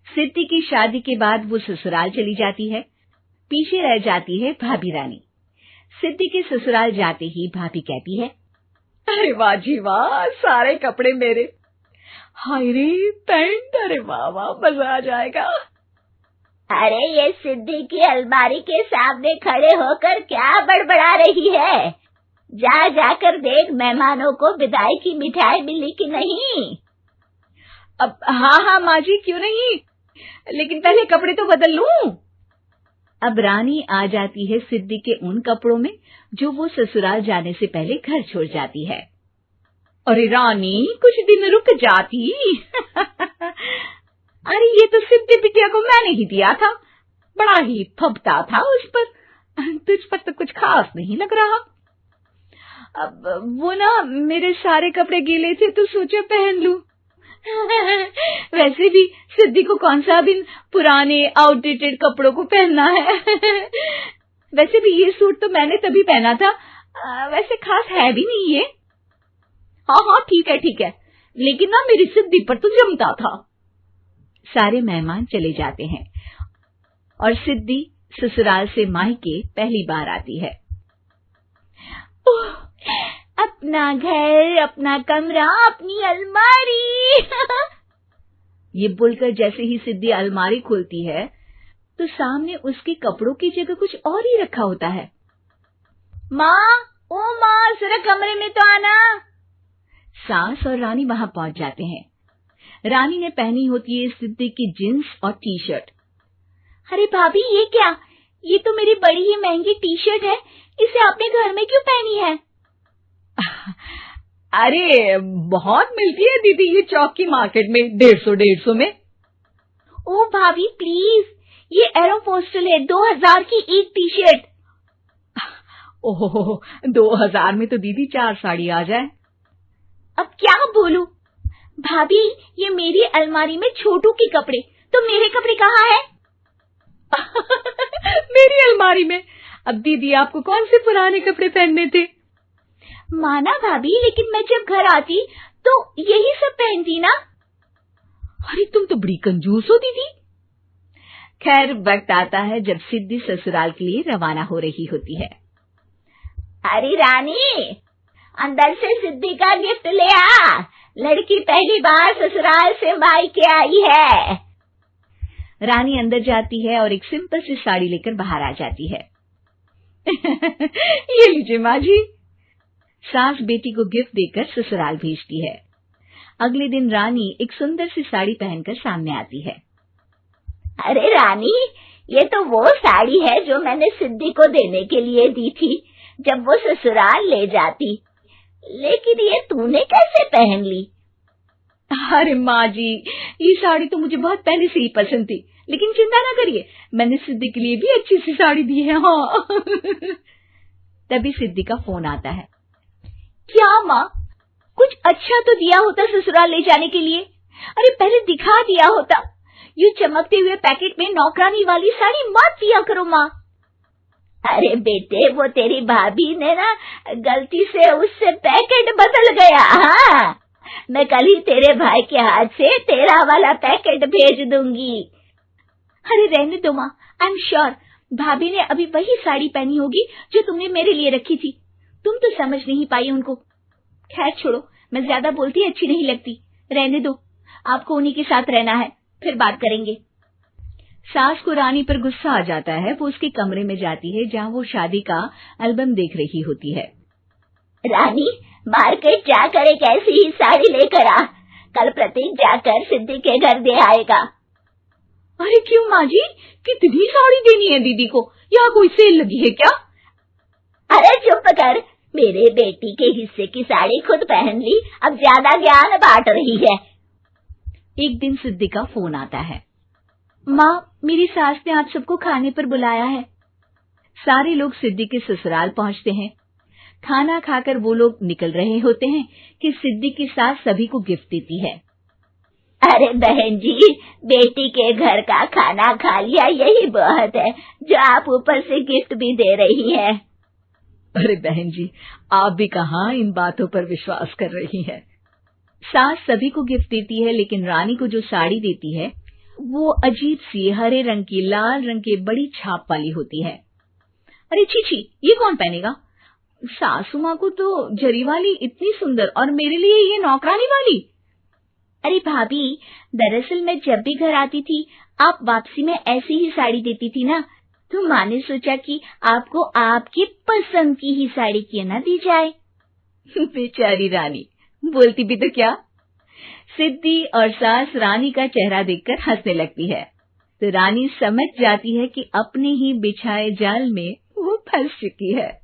सिद्धि की शादी के बाद वो ससुराल चली जाती है। पीछे रह जाती है भाभी रानी। सिद्धि के ससुराल जाते ही भाभी कहती है, अरे वाह जी वाह, सारे कपड़े मेरे। हाय रे पैंट, अरे वाह वाह, मजा आ जाएगा। अरे ये सिद्धि की अलमारी के सामने खड़े होकर क्या बड़बड़ा रही है? जाकर देख मेहमानों को विदाई की मिठाई मिली कि नहीं। अब हाँ माँ जी, क्यों नहीं, लेकिन पहले कपड़े तो बदल लूं। अब रानी आ जाती है सिद्धि के उन कपड़ों में जो वो ससुराल जाने से पहले घर छोड़ जाती है। अरे रानी, कुछ दिन रुक जाती। अरे ये तो सिद्धि बिटिया को मैंने ही दिया था, बड़ा ही फबता था उस पर, तुझ पर तो कुछ खास नहीं लग रहा। अब वो ना मेरे सारे कपड़े गीले थे तो सोचा पहन लूं। वैसे भी सिद्धि को कौन सा भी पुराने आउटडेटेड कपड़ों को पहनना है। वैसे भी ये सूट तो मैंने तभी पहना था, वैसे खास है भी नहीं ये। हाँ ठीक है, लेकिन ना मेरी सिद्धि पर तो जमता था। सारे मेहमान चले जाते हैं और सिद्धि ससुराल से मायके पहली बार आती है। अपना घर, अपना कमरा, अपनी अलमारी। ये बोलकर जैसे ही सिद्धि अलमारी खोलती है तो सामने उसके कपड़ों की जगह कुछ और ही रखा होता है। माँ, ओ माँ, जरा कमरे में तो आना। सास और रानी वहां पहुंच जाते हैं। रानी ने पहनी होती है सिद्धि की जींस और टी शर्ट। अरे भाभी, ये क्या? ये तो मेरी बड़ी ही महंगी टी शर्ट है, इसे आपने घर में क्यों पहनी है? अरे बहुत मिलती है दीदी ये चौक की मार्केट में, 150 में। ओ भाभी प्लीज, ये एरोपोस्टल है, 2000 की एक टी शर्ट। ओह, 2000 में तो दीदी 4 साड़ी आ जाए। अब क्या बोलूं? भाभी, ये मेरी अलमारी में छोटू के कपड़े, तो मेरे कपड़े कहाँ हैं? मेरी अलमारी में? अब दीदी आपको कौन से पुराने कपड़े पहनने थे? माना भाभी, लेकिन मैं जब घर आती तो यही सब पहनती ना। अरे तुम तो बड़ी कंजूस हो दीदी। खैर, वक्त आता है जब सिद्धि ससुराल के लिए रवाना हो रही होती है। अरे रानी, अंदर से सिद्धि का गिफ्ट ले आ, लड़की पहली बार ससुराल से मायके आई है। रानी अंदर जाती है और एक सिंपल सी साड़ी लेकर बाहर आ जाती है। ये लीजिए माँ जी। सास बेटी को गिफ्ट देकर ससुराल भेजती है। अगले दिन रानी एक सुंदर सी साड़ी पहनकर सामने आती है। अरे रानी, ये तो वो साड़ी है जो मैंने सिद्धि को देने के लिए दी थी जब वो ससुराल ले जाती, लेकिन ये तूने कैसे पहन ली? अरे माँ जी, ये साड़ी तो मुझे बहुत पहले से ही पसंद थी, लेकिन चिंता ना करिए, मैंने सिद्धि के लिए भी अच्छी सी साड़ी दी है। हाँ। तभी सिद्धि का फोन आता है। क्या माँ, कुछ अच्छा तो दिया होता ससुराल ले जाने के लिए। अरे पहले दिखा दिया होता। ये चमकते हुए पैकेट में नौकरानी वाली साड़ी मत दिया करो माँ। अरे बेटे, वो तेरी भाभी ने ना गलती से उससे पैकेट बदल गया। हाँ, मैं कल ही तेरे भाई के हाथ से तेरा वाला पैकेट भेज दूंगी। अरे रहने दो माँ, आई एम श्योर भाभी ने अभी वही साड़ी पहनी होगी जो तुमने मेरे लिए रखी थी। तुम तो समझ नहीं पाई उनको। खैर छोड़ो, मैं ज्यादा बोलती अच्छी नहीं लगती, रहने दो, आपको उन्हीं के साथ रहना है, फिर बात करेंगे। सास को रानी पर गुस्सा आ जाता है। वो उसके कमरे में जाती है जहाँ वो शादी का एल्बम देख रही होती है। रानी, मार्केट जाकर एक ऐसी ही साड़ी लेकर आ, कल प्रतीक जाकर सिद्धि के घर दे आएगा। अरे क्यों माँ जी, कितनी साड़ी देनी है दीदी को? यहाँ कोई सेल लगी है क्या? अरे चुप कर, मेरे बेटी के हिस्से की साड़ी खुद पहन ली, अब ज्यादा ज्ञान बांट रही है। एक दिन सिद्धि का फोन आता है। माँ, मेरी सास ने आप सबको खाने पर बुलाया है। सारे लोग सिद्धि के ससुराल पहुँचते हैं। खाना खाकर वो लोग निकल रहे होते हैं कि सिद्धि की सास सभी को गिफ्ट देती है। अरे बहन जी, बेटी के घर का खाना खा लिया, यही बहुत है जो आप ऊपर से गिफ्ट भी दे रही है। अरे बहन जी, आप भी कहाँ इन बातों पर विश्वास कर रही है। सास सभी को गिफ्ट देती है, लेकिन रानी को जो साड़ी देती है वो अजीब सी हरे रंग की लाल रंग के बड़ी छाप वाली होती है। अरे छी, ये कौन पहनेगा? सासू माँ को तो जरी वाली इतनी सुंदर, और मेरे लिए ये नौकरानी वाली। अरे भाभी, दरअसल मैं जब भी घर आती थी आप वापसी में ऐसी ही साड़ी देती थी ना, तो माँ ने सोचा कि आपको आपकी पसंद की ही साड़ी क्यों ना दी जाए। बेचारी रानी, बोलती भी तो क्या। सिद्धि और सास रानी का चेहरा देखकर हंसने लगती है, तो रानी समझ जाती है कि अपने ही बिछाए जाल में वो फंस चुकी है।